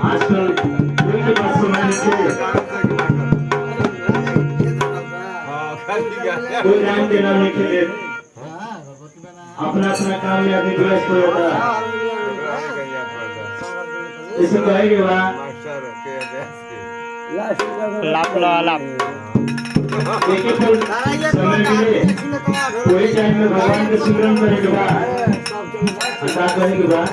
आजकल कोई के पास समय नहीं है, कोई टाइम देना नहीं खेले, अपना अपना काम में आदमी व्यस्त हो जाता है। इसे कहेंगे वाह लाभ लो लाभ एक एक पल समय मिले कोई टाइम में भगवान के सिमरन करेंगे वाह क्या कहेंगे वाह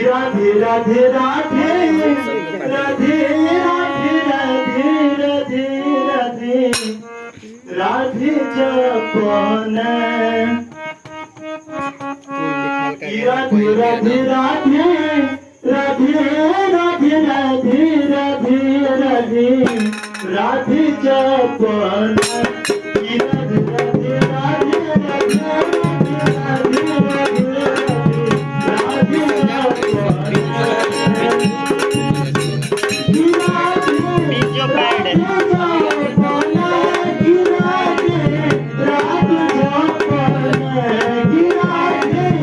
राधे राधे राधे राधे राधे राधे राधे राधे जपन राधे राधे राधे राधे राधे राधे राधे राधे राधे जपन राधे राधे राधे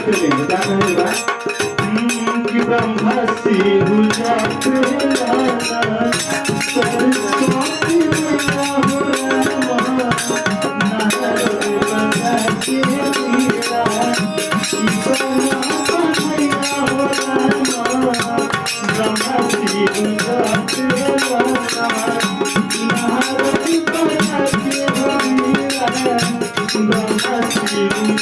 करेंगे क्या कहेगा कि ब्रह्मा शिव जाते लाना सरस्वती मैया हो रामा नारद बनाते मीरा कि ब्रह्मा मैया हो रामा ब्रह्मा शिव जाते लाना नारद बनाते मीरा ब्रह्मा शिव